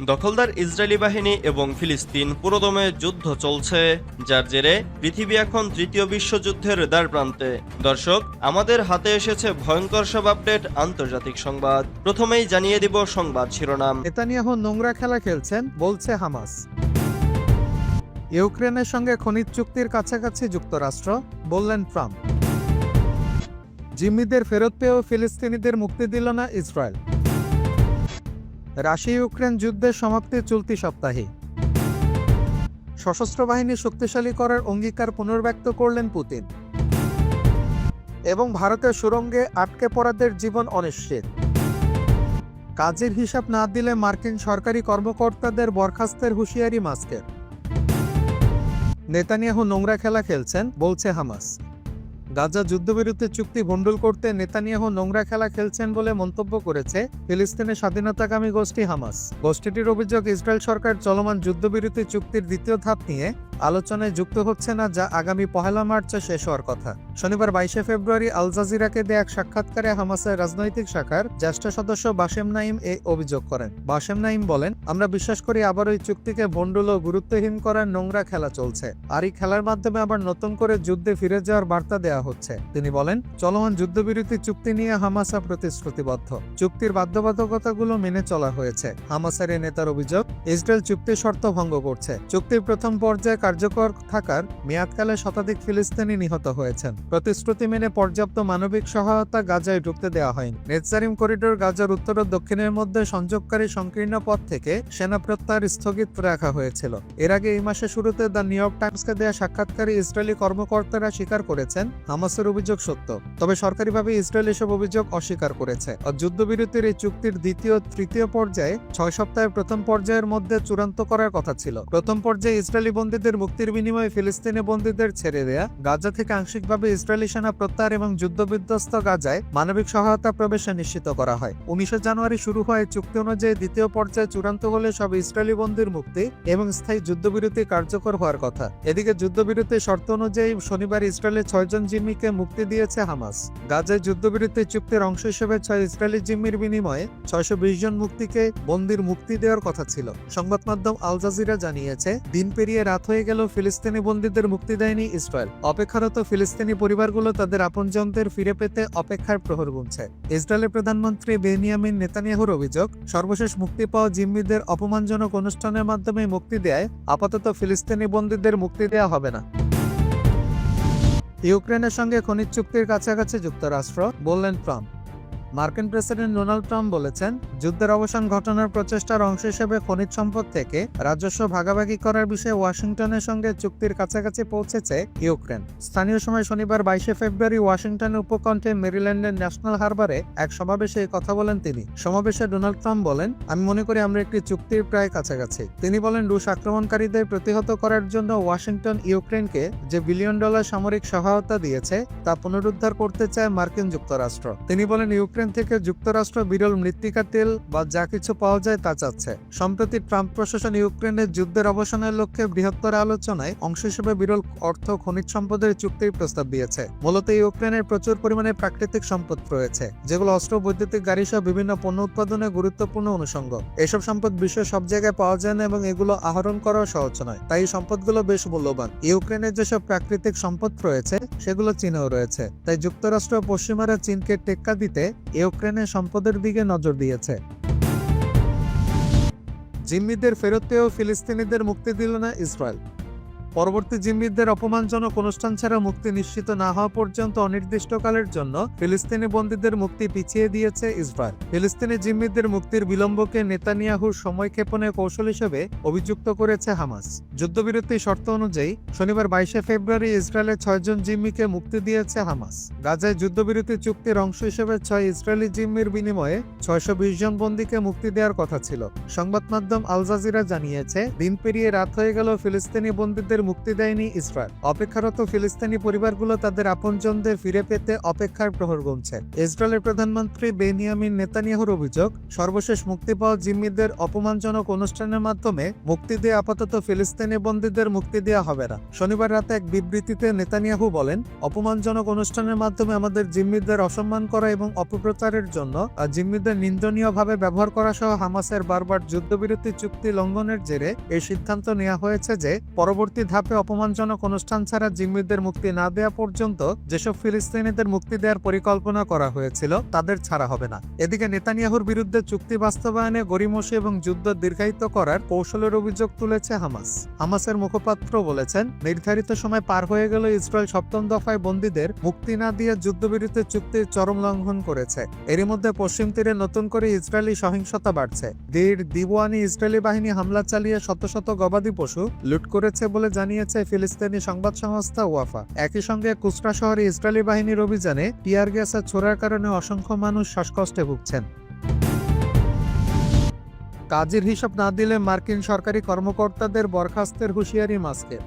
দখলদার ইসরায়েলি বাহিনী এবং ফিলিস্তিন পুরোদমে যুদ্ধ চলছে, যার জেরে পৃথিবী এখন তৃতীয় বিশ্বযুদ্ধের দ্বারপ্রান্তে। দর্শক, আমাদের হাতে এসেছে ভয়ঙ্কর সব আপডেট আন্তর্জাতিক সংবাদ। প্রথমেই জানিয়ে দিব সংবাদ শিরোনাম। নেতানিয়াহু নোংরা খেলা খেলছেন বলছে হামাস। ইউক্রেনের সঙ্গে খনিজ চুক্তির কাছাকাছি যুক্তরাষ্ট্র, বললেন ট্রাম্প। জিম্মিদের ফেরত পেয়েও ফিলিস্তিনিদের মুক্তি দিল না ইসরায়েল। রাশিয়া ইউক্রেন যুদ্ধের সমাপ্তি চলতি সপ্তাহে। সশস্ত্র বাহিনী শক্তিশালী করার অঙ্গীকার পুনর্ব্যক্ত করলেন পুতিন। এবং ভারতের সুড়ঙ্গে আটকে পড়াদের জীবন অনিশ্চিত। কাজের হিসাব না দিলে মার্কিন সরকারি কর্মকর্তাদের বরখাস্তের হুঁশিয়ারি মাস্কের। নেতানিয়াহু নোংরা খেলা খেলছেন বলছে হামাস। গাজা যুদ্ধবিরতি চুক্তি ভণ্ডুল করতে নেতানিয়াহু নোংরা খেলা খেলছেন বলে মন্তব্য করেছে ফিলিস্তিনের স্বাধীনতাকামী গোষ্ঠী হামাস। গোষ্ঠীটির অভিযোগ, ইসরায়েল সরকার চলমান যুদ্ধবিরতি চুক্তির দ্বিতীয় ধাপ নিয়ে আলোচনায় যুক্ত হচ্ছে না, যা আগামী 1 মার্চে শেষ হওয়ার কথা। শনিবার 22 ফেব্রুয়ারি আল জাজিরাকে দেয়া এক সাক্ষাৎকারে হামাসের রাজনৈতিক শাখার জ্যেষ্ঠ সদস্য বাশেম নাইম এই অভিযোগ করেন। বাশেম নাইম বলেন, আমরা বিশ্বাস করি আবার ওই চুক্তিকে ভণ্ডুল ও গুরুত্বহীন করার নোংরা খেলা চলছে, আর এই খেলার মাধ্যমে আবার নতুন করে যুদ্ধে ফিরে যাওয়ার বার্তা দেওয়া হচ্ছে। তিনি বলেন, চলমান যুদ্ধবিরতি চুক্তি নিয়ে হামাস প্রতিশ্রুতিবদ্ধ, চুক্তির বাধ্যবাধকতাগুলো মেনে চলা হয়েছে। হামাসের এই নেতার অভিযোগ, ইসরায়েল চুক্তির শর্ত ভঙ্গ করছে। চুক্তির প্রথম পর্যায়ে কার্যকর থাকার মেয়াদকালে শতাধিক ফিলিস্তিনি নিহত হয়েছেন। প্রতিশ্রুতি মেনে পর্যাপ্ত মানবিক সহায়তা গাজায় ঢুকতে দেওয়া হয়নি। নেতজারিম করিডোর গাজার উত্তর ও দক্ষিণের মধ্যে সংযোগকারী সংকীর্ণ পথ থেকে সেনা প্রত্যাহার স্থগিত রাখা হয়েছিল। এর আগে এই মাসের শুরুতে দ্য নিউ ইয়র্ক টাইমসকে দেয়া সাক্ষাৎকারে ইসরায়েলি কর্মকর্তারা স্বীকার করেছেন হামাসের অভিযোগ সত্য, তবে সরকারিভাবে ইসরায়েল এসব অভিযোগ অস্বীকার করেছে। যুদ্ধবিরতির এই চুক্তির দ্বিতীয় তৃতীয় পর্যায়ে 6 সপ্তাহের প্রথম পর্যায়ের মধ্যে চূড়ান্ত করার কথা ছিল। প্রথম পর্যায়ে ইসরায়েলি বন্দীদের মুক্তির বিনিময়ে ফিলিস্তিনি বন্দীদের ছেড়ে দেয়া, গাজা থেকে আংশিকভাবে ইসরায়েলি সেনা প্রত্যাহার এবং যুদ্ধবিধ্বস্ত গাজায় মানবিক সহায়তা প্রবেশে নিশ্চিত করা হয়। 19 জানুয়ারি শুরু হয় চুক্তি অনুযায়ী দ্বিতীয় পর্যায়ে চূড়ান্ত হলে সব ইসরায়েলি বন্দীর মুক্তি এবং স্থায়ী যুদ্ধবিরতি কার্যকর হওয়ার কথা। এদিকে যুদ্ধবিরতির শর্ত অনুযায়ী শনিবার ইসরায়েলের 6 জন জিম্মিকে মুক্তি দিয়েছে হামাস। গাজায় যুদ্ধবিরতি চুক্তির অংশ হিসেবে 6 ইসরায়েলি জিম্মির বিনিময়ে 620 জন বন্দীর মুক্তি দেওয়ার কথা ছিল। সংবাদ মাধ্যম আল জাজিরা জানিয়েছে, দিন পেরিয়ে রাত হয়ে গেল ফিলিস্তিনি বন্দীদের মুক্তি দেয়নি ইসরায়েল। অপেক্ষারত ফিলিস্তিনি পরিবারগুলো তাদের আপনজনদের ফিরে পেতে অপেক্ষার প্রহর গুনছে। ইসরায়েলের প্রধানমন্ত্রী বেনিয়ামিন নেতানিয়াহুর অভিযোগ, সর্বশেষ মুক্তি পাওয়া জিম্মিদের অপমানজনক অনুষ্ঠানের মাধ্যমে মুক্তি দেয় আপাতত ফিলিস্তিনি বন্দীদের মুক্তি দেওয়া হবে না। ইউক্রেনের সঙ্গে খনিজ চুক্তির কাছাকাছি যুক্তরাষ্ট্র, বললেন ট্রাম্প। মার্কিন প্রেসিডেন্ট ডোনাল্ড ট্রাম্প বলেছেন, যুদ্ধের অবসান ঘটানোর প্রচেষ্টার অংশ হিসেবে খনিজ সম্পদ থেকে রাজস্ব ভাগাভাগি করার বিষয়ে ওয়াশিংটনের সঙ্গে চুক্তির কাছাকাছি পৌঁছেছে ইউক্রেন। স্থানীয় সময় শনিবার 22 ফেব্রুয়ারি ওয়াশিংটনের উপকণ্ঠে মেরিল্যান্ডের ন্যাশনাল হারবারে এক সমাবেশে এই কথা বলেন তিনি। সমাবেশে ডোনাল্ড ট্রাম্প বলেন, আমি মনে করি আমরা একটি চুক্তির প্রায় কাছাকাছি। তিনি বলেন, রুশ আক্রমণকারীদের প্রতিহত করার জন্য ওয়াশিংটন ইউক্রেনকে যে $1 বিলিয়ন সামরিক সহায়তা দিয়েছে তা পুনরুদ্ধার করতে চায় মার্কিন যুক্তরাষ্ট্র। তিনি বলেন, ইউক্রেন থেকে যুক্তরাষ্ট্র বিরল মৃত্তিকা তেল বা যা কিছু পাওয়া যায় তা চাচ্ছে। সম্প্রতি ট্রাম্প প্রশাসন ইউক্রেনের যুদ্ধের অবসানের লক্ষ্যে বৃহত্তর আলোচনায় অংশ হিসেবে বিরল অর্থ খনিজ সম্পদের চুক্তির প্রস্তাব দিয়েছে। মূলত ইউক্রেনের প্রচুর পরিমাণে প্রাকৃতিক সম্পদ রয়েছে, যেগুলো অস্ত্র, বৈদ্যুতিক গাড়ি সহ বিভিন্ন পণ্য উৎপাদনে গুরুত্বপূর্ণ অনুষঙ্গ। এসব সম্পদ বিশ্বের সব জায়গায় পাওয়া যায় না এবং এগুলো আহরণ করাও সহজ নয়, তাই এই সম্পদগুলো বেশ মূল্যবান। ইউক্রেনের যেসব প্রাকৃতিক সম্পদ রয়েছে সেগুলো চীনেও রয়েছে, তাই যুক্তরাষ্ট্র ও পশ্চিমারা চীনকে টেক্কা দিতে ইউক্রেনের সম্পদের দিকে নজর দিয়েছে। জিম্মিদের ফেরত পেয়েও ফিলিস্তিনিদের মুক্তি দিল না ইসরায়েল। পরবর্তী জিম্মিদের অপমানজনক অনুষ্ঠান ছাড়া মুক্তি নিশ্চিত না হওয়া পর্যন্ত অনির্দিষ্টকালের জন্য ফিলিস্তিনি বন্দীদের মুক্তি পিছিয়ে দিয়েছে ইসরায়েল। ফিলিস্তিনি জিম্মিদের মুক্তির বিলম্বকে নেতানিয়াহুর সময়ক্ষেপণের কৌশল হিসেবে অভিযুক্ত করেছে হামাস। যুদ্ধবিরতির শর্ত অনুযায়ী শনিবার 22 ফেব্রুয়ারি ইসরায়েলের 6 জন জিম্মিকে মুক্তি দিয়েছে হামাস। গাজায় যুদ্ধবিরতি চুক্তির অংশ হিসেবে 6 ইসরায়েলি জিম্মির বিনিময়ে 620 জন বন্দীকে মুক্তি দেওয়ার কথা ছিল। সংবাদ মাধ্যম আল জাজিরা জানিয়েছে, দিন পেরিয়ে রাত হয়ে গেল ফিলিস্তিনি বন্দীদের বন্দীদের মুক্তি দেয়নি ইসরায়েল। অপেক্ষারত ফিলিস্তিনি পরিবারগুলো তাদের আপনজনদের ফিরে পেতে অপেক্ষার প্রহর গুনছে। ইসরায়েলের প্রধানমন্ত্রী বেনিয়ামিন নেতানিয়াহুর অভিযোগ, সর্বশেষ মুক্তি পাওয়া জিম্মিদের অপমানজনক অনুষ্ঠানের মাধ্যমে মুক্তি দিয়ে আপাতত ফিলিস্তিনি বন্দীদের মুক্তি দেওয়া হবে না। শনিবার রাতে এক বিবৃতিতে নেতানিয়াহু বলেন, অপমানজনক অনুষ্ঠানের মাধ্যমে আমাদের জিম্মিদের অসম্মান করা এবং অপপ্রচারের জন্য জিম্মিদের নিন্দনীয়ভাবে ব্যবহার করা সহ হামাসের বারবার যুদ্ধবিরতি চুক্তি লঙ্ঘনের জেরে এই সিদ্ধান্ত নেওয়া হয়েছে যে পরবর্তী ধাপে অপমানজনক অনুষ্ঠান ছাড়া জিম্মিদের মুক্তি না দেওয়া পর্যন্ত যেসব ফিলিস্তিনিদের মুক্তি দেওয়ার পরিকল্পনা করা হয়েছিল তাদের ছাড়া হবে না। এদিকে নেতানিয়াহুর বিরুদ্ধে চুক্তি বাস্তবায়নে গড়িমসি এবং যুদ্ধ দীর্ঘায়িত করার কৌশলের অভিযোগ তুলেছে হামাস। হামাসের মুখপাত্র বলেছেন, নির্ধারিত সময় পার হয়ে গেল ইসরায়েল সপ্তম দফায় বন্দীদের মুক্তি না দিয়ে যুদ্ধবিরতি চুক্তির চরম লঙ্ঘন করেছে। এরই মধ্যে পশ্চিম তীরে নতুন করে ইসরায়েলি সহিংসতা বাড়ছে। দিওয়ানি ইসরায়েলি বাহিনী হামলা চালিয়ে শত শত গবাদি পশু লুট করেছে বলে জানিয়েছে ফিলিস্তিনি সংবাদ সংস্থা ওয়াফা। একই সঙ্গে কুসরা শহরে ইসরায়েলি বাহিনীর অভিযানে টিয়ার গ্যাস ছোড়ার কারণে অসংখ্য মানুষ শ্বাসকষ্টে ভুগছেন। কাজের হিসাব না দিলে মার্কিন সরকারি কর্মকর্তাদের বরখাস্তের হুঁশিয়ারি মাস্কের।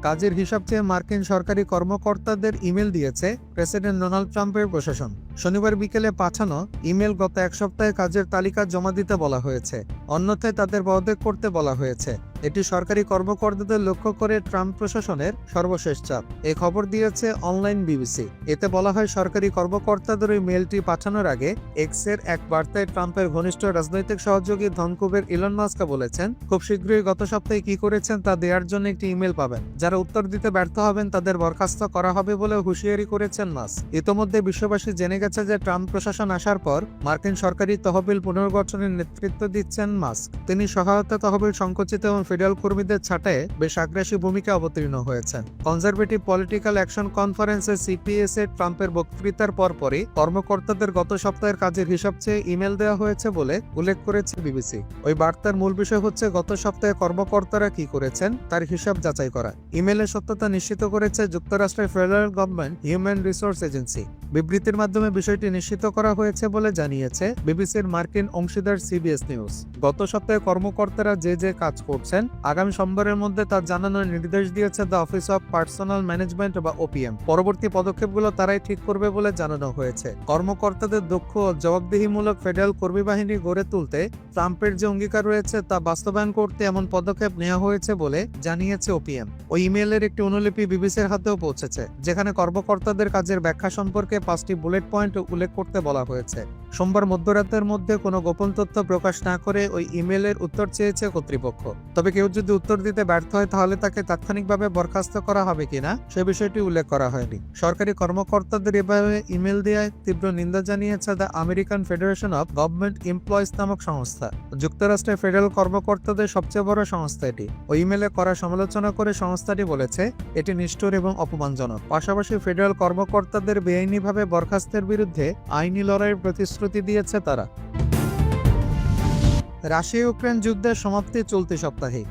কাজের হিসাব চেয়ে মার্কিন সরকারি কর্মকর্তাদের ইমেল দিয়েছে প্রেসিডেন্ট ডোনাল্ড ট্রাম্পের প্রশাসন। শনিবার বিকেলে পাঠানো ইমেল গত এক সপ্তাহে কাজের তালিকা জমা দিতে বলা হয়েছে, অন্যথায় তাদের পদত্যাগ করতে বলা হয়েছে। এটি সরকারি কর্মকর্তাদের লক্ষ্য করে ট্রাম্প প্রশাসনের সর্বশেষ চাপ। এই খবর দিয়েছে অনলাইন বিবিসি। এতে বলা হয়, সরকারি কর্মকর্তাদের ওই মেলটি পাঠানোর আগে এক্সের এক বার্তায় ট্রাম্পের ঘনিষ্ঠ রাজনৈতিক সহযোগী ধনকুবের ইলন মাস্ক বলেছেন, খুব শীঘ্রই গত সপ্তাহে কি করেছেন তা দেওয়ার জন্য একটি ইমেল পাবেন। যারা উত্তর দিতে ব্যর্থ হবেন তাদের বরখাস্ত করা হবে বলে হুঁশিয়ারি করেছেন মাস্ক। ইতোমধ্যে বিশ্ববাসী জেনে গেছে যে ট্রাম্প প্রশাসন আসার পর মার্কিন সরকারি তহবিল পুনর্গঠনের নেতৃত্ব দিচ্ছেন মাস্ক। তিনি সহায়তা তহবিল সংকুচিত এবং ফেডারেল কর্মীদের ছাঁটায়ে বেশ আগ্রাসী ভূমিকা অবতীর্ণ হয়েছেন। কনজারভেটিভ পলিটিক্যাল অ্যাকশন কনফারেন্সে সিপিএস এর ট্রাম্পের বক্তৃতার পরপরই কর্মকর্তাদের গত সপ্তাহের কাজের হিসাব চেয়ে ইমেল দেওয়া হয়েছে বলে উল্লেখ করেছে বিবিসি। ওই বার্তার মূল বিষয় হচ্ছে গত সপ্তাহে কর্মকর্তারা কি করেছেন তার হিসাব যাচাই করা। ইমেলের সত্যতা নিশ্চিত করেছে যুক্তরাষ্ট্রের federal government human resource agency. বিবৃতির মাধ্যমে বিষয়টি নিশ্চিত করা হয়েছে বলে জানিয়েছে বিবিসির মার্কিন অংশীদার সিবিএস নিউজ। গত সপ্তাহে কর্মকর্তারা যে কাজ করছেন আগামী সোমবারের মধ্যে তা জানানোর নির্দেশ দিয়েছে the office of personal management বা ওপিএম। পরবর্তী পদক্ষেপগুলো তারাই ঠিক করবে বলে জানানো হয়েছে। কর্মকর্তাদের দক্ষ ও জবাবদিহিমূলক ফেডারেল কর্মী বাহিনী গড়ে তুলতে ট্রাম্পের যে অঙ্গীকার রয়েছে তা বাস্তবায়ন করতে এমন পদক্ষেপ নেওয়া হয়েছে বলে জানিয়েছে ওপিএম। ওই ইমেলের একটি অনুলিপি বিবিসির হাতেও পৌঁছেছে, যেখানে কর্মকর্তাদের কাজের ব্যাখ্যা সম্পর্কে 5টি বুলেট পয়েন্ট উল্লেখ করতে বলা হয়েছে। সোমবার মধ্যরাতের মধ্যে কোনো গোপন তথ্য প্রকাশ না করে ওই ইমেলের উত্তর চেয়েছে কর্তৃপক্ষ। তবে কেউ যদি উত্তর দিতে ব্যর্থ হয় তাহলে তাকে তাৎক্ষণিকভাবে বরখাস্ত করা হবে কিনা সে বিষয়টি উল্লেখ করা হয়নি। সরকারি কর্মকর্তাদের এভাবে ইমেল দেওয়ায় তীব্র নিন্দা জানিয়েছে the American federation of government employees নামক সংস্থা। যুক্তরাষ্ট্রের ফেডারেল কর্মকর্তাদের সবচেয়ে বড় সংস্থা এটি। ওই ইমেলে করা সমালোচনা করে সংস্থাটি বলেছে এটি নিষ্ঠুর এবং অপমানজনক। পাশাপাশি ফেডারেল কর্মকর্তাদের বেআইনিভাবে বরখাস্তের বিরুদ্ধে আইনি লড়াইয়ের প্রতিশ্রুতি দিয়েছে তারা। রাশিয়া ইউক্রেন যুদ্ধের সমাপ্তি চলতি সপ্তাহে।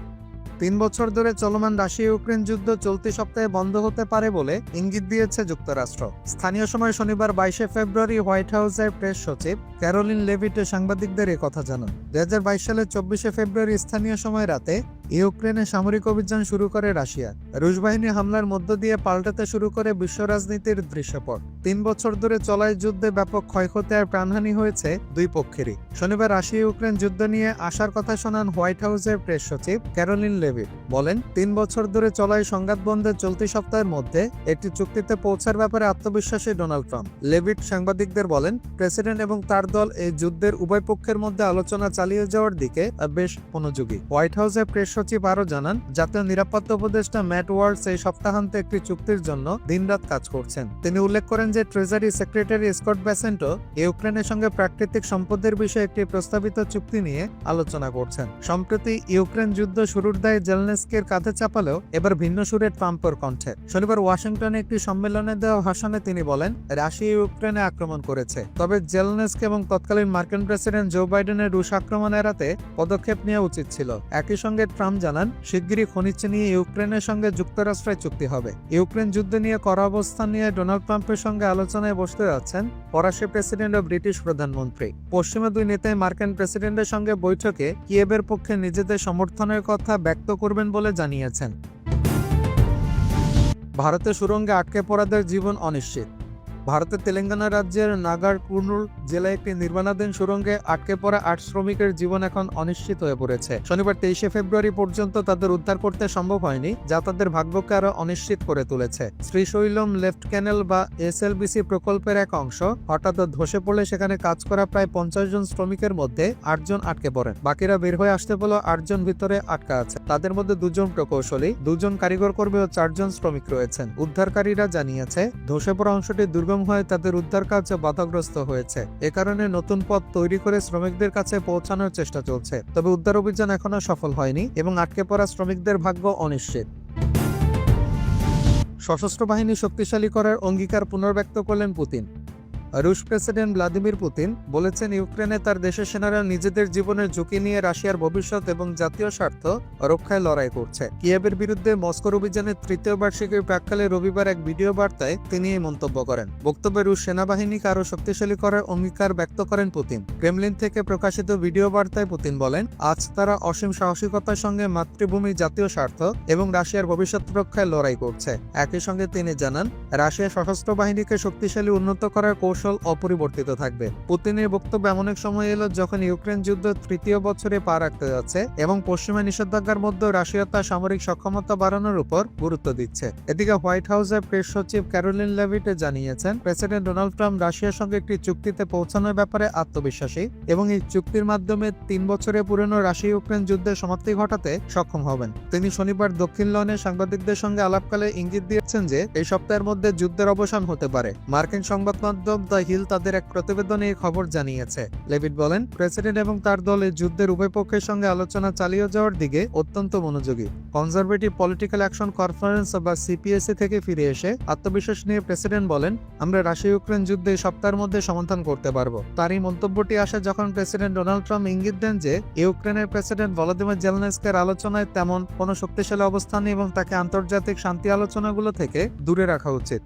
3 বছর ধরে চলমান রাশিয়া ইউক্রেন যুদ্ধ চলতি সপ্তাহে বন্ধ হতে পারে বলে ইঙ্গিত দিয়েছে যুক্তরাষ্ট্র। স্থানীয় সময় শনিবার 22শে ফেব্রুয়ারি হোয়াইট হাউসের প্রেস সচিব ক্যারোলিন লেভিটে সাংবাদিকদের কথা জানান। 2022 সালের 24শে ফেব্রুয়ারি স্থানীয় সময় রাতে ইউক্রেনে সামরিক অভিযান শুরু করে রাশিয়া। রুশ বাহিনী হামলার মধ্য দিয়ে পাল্টাতে শুরু করে বিশ্ব রাজনীতির দৃশ্যপট। 3 বছর ধরে চলা যুদ্ধে ব্যাপক ক্ষয়ক্ষতি আর প্রাণহানি হয়েছে দুই পক্ষেরই। শনিবার রাশিয়া ইউক্রেন যুদ্ধ নিয়ে আশার কথা শোনান হোয়াইট হাউসের প্রেস সচিব ক্যারোলিন লেভিট। বলেন, 3 বছর ধরে চলা সংঘাত বন্ধের চলতি সপ্তাহের মধ্যে একটি চুক্তিতে পৌঁছার ব্যাপারে আত্মবিশ্বাসী ডোনাল্ড ট্রাম্প। লেভিট সাংবাদিকদের বলেন, প্রেসিডেন্ট এবং তার দল এই যুদ্ধের উভয় পক্ষের মধ্যে আলোচনা চালিয়ে যাওয়ার দিকে বেশ মনোযোগী। হোয়াইট হাউসের প্রেস সচিব আরো জানান, জাতীয় নিরাপত্তা উপদেষ্টা ম্যাট ওয়ার্ডস এই সপ্তাহান্তে একটি চুক্তির জন্য দিনরাত কাজ করছেন। তিনি উল্লেখ করেন যে ট্রেজারি সেক্রেটারি স্কট বেসেন্টো ইউক্রেনের সঙ্গে প্রাকৃতিক সম্পদের বিষয়ে একটি প্রস্তাবিত চুক্তি নিয়ে আলোচনা করছেন। সম্প্রতি ইউক্রেন যুদ্ধ শুরুর দায় জেলেনস্কির কাঁধে চাপালেও এবার ভিন্ন সুরে ট্রাম্পের কণ্ঠে। শনিবার ওয়াশিংটনে একটি সম্মেলনে দেওয়া ভাষণে তিনি বলেন, রাশিয়া ইউক্রেনে আক্রমণ করেছে, তবে জেলেনস্কি এবং তৎকালীন মার্কিন প্রেসিডেন্ট জো বাইডেনের রুশ আক্রমণ এড়াতে পদক্ষেপ নেওয়া উচিত ছিল। একই সঙ্গে ট্রাম্প জানান, শিগগিরই খনিজ নিয়ে ইউক্রেনের সঙ্গে যুক্তরাষ্ট্রের চুক্তি হবে। ইউক্রেন যুদ্ধ নিয়ে কড়া অবস্থান নিয়ে ডোনাল্ড ট্রাম্পের সঙ্গে আলোচনায় বসতে যাচ্ছেন ফরাসি প্রেসিডেন্ট ও ব্রিটিশ প্রধানমন্ত্রী। পশ্চিমা দুই নেতাই মার্কিন প্রেসিডেন্টের সঙ্গে বৈঠকে কিয়েভের পক্ষে নিজেদের সমর্থনের কথা ব্যক্ত করবেন বলে জানিয়েছেন। ভারতের সুড়ঙ্গে আটকে পড়াদের জীবন অনিশ্চিত। ভারতের তেলেঙ্গানা রাজ্যের নাগার কুর্নুল জেলায় একটি নির্মাণাধীন সুড়ঙ্গে আটকে পড়া 8 শ্রমিকের জীবন এখন অনিশ্চিত হয়ে পড়েছে। শনিবার 23শে ফেব্রুয়ারি পর্যন্ত তাদের উদ্ধার করতে সম্ভব হয়নি, যা তাদের ভাগ্যকে আরো অনিশ্চিত করে তুলেছে। শ্রীশৈলম লেফট ক্যানেল বা এসএলবিসি প্রকল্পের এক অংশ হঠাৎ ধসে পড়লে সেখানে কাজ করা প্রায় 50 জন শ্রমিকের মধ্যে 8 জন আটকে পড়েন। বাকিরা বের হয়ে আসতে বলে 8 জন ভিতরে আটকা আছে। তাদের মধ্যে 2 জন প্রকৌশলী, 2 জন কারিগর কর্মী ও 4 জন শ্রমিক রয়েছেন। উদ্ধারকারীরা জানিয়েছে ধসে পড়া অংশটি দুর্গম হয়ে তাদের উদ্ধার কাজ বাধাগ্রস্ত হয়েছে। এ কারণে নতুন পথ তৈরি করে শ্রমিকদের কাছে পৌঁছানোর চেষ্টা চলছে। তবে উদ্ধার অভিযান এখনো সফল হয়নি এবং আটকে পড়া শ্রমিকদের ভাগ্য অনিশ্চিত। সশস্ত্র বাহিনী শক্তিশালী করার অঙ্গীকার পুনর্ব্যক্ত করলেন পুতিন। রুশ প্রেসিডেন্ট ভ্লাদিমির পুতিন বলেছেন, ইউক্রেনে তার দেশের সেনারা নিজেদের জীবনের ঝুঁকি নিয়ে রাশিয়ার ভবিষ্যৎ এবং জাতীয় স্বার্থ রক্ষায় লড়াই করছে। কিয়েভের বিরুদ্ধে মস্কোর অভিযানের 3য় বার্ষিকীর প্রাক্কালে রবিবার এক ভিডিও বার্তায় তিনি এই মন্তব্য করেন। বক্তব্যে রুশ সেনাবাহিনীকে আরও শক্তিশালী করার অঙ্গীকার ব্যক্ত করেন পুতিন। ক্রেমলিন থেকে প্রকাশিত ভিডিও বার্তায় পুতিন বলেন, আজ তারা অসীম সাহসিকতার সঙ্গে মাতৃভূমির জাতীয় স্বার্থ এবং রাশিয়ার ভবিষ্যৎ রক্ষায় লড়াই করছে। একই সঙ্গে তিনি জানান, রাশিয়ার সশস্ত্র বাহিনীকে শক্তিশালী উন্নত করার কৌশল অপরিবর্তিত থাকবে। পুতিনের বক্তব্য এমন এক সময় এলো যখন ইউক্রেন যুদ্ধ 3য় বছরে পা রাখতে যাচ্ছে এবং পশ্চিমা নিষেধাজ্ঞার মধ্যে রাশিয়া তার সামরিক সক্ষমতা বাড়ানোর উপর গুরুত্ব দিচ্ছে। এদিকে হোয়াইট হাউসের প্রেস সচিব ক্যারোলিন লেভিটে জানিয়েছেন, প্রেসিডেন্ট ডোনাল্ড ট্রাম্প রাশিয়ার সঙ্গে একটি চুক্তিতে পৌঁছানোর ব্যাপারে আত্মবিশ্বাসী এবং এই চুক্তির মাধ্যমে 3 বছরের পুরনো রাশিয়া ইউক্রেন যুদ্ধের সমাপ্তি ঘটাতে সক্ষম হবেন। তিনি শনিবার দক্ষিণ লন্ডনে সাংবাদিকদের সঙ্গে আলাপকালে ইঙ্গিত দিয়েছেন যে এই সপ্তাহের মধ্যে যুদ্ধের অবসান হতে পারে। মার্কিন সংবাদ মাধ্যম দ্য হিল তাদের এক প্রতিবেদনে এই খবর জানিয়েছে। লেভিট বলেন, প্রেসিডেন্ট এবং তার দল এই যুদ্ধের উভয় পক্ষের সঙ্গে আলোচনা চালিয়ে যাওয়ার দিকে অত্যন্ত মনোযোগী। কনজারভেটিভ পলিটিক্যাল অ্যাকশন কনফারেন্স বা সিপিএসসি থেকে ফিরে এসে আত্মবিশ্বাস নিয়ে প্রেসিডেন্ট বলেন, আমরা রাশিয়া ইউক্রেন যুদ্ধে এই সপ্তাহের মধ্যে সমাধান করতে পারবো। তার এই মন্তব্যটি আসে যখন প্রেসিডেন্ট ডোনাল্ড ট্রাম্প ইঙ্গিত দেন যে ইউক্রেনের প্রেসিডেন্ট ভলোদিমির জেলেনস্কির আলোচনায় তেমন কোনো শক্তিশালী অবস্থান নেই এবং তাকে আন্তর্জাতিক শান্তি আলোচনাগুলো থেকে দূরে রাখা উচিত।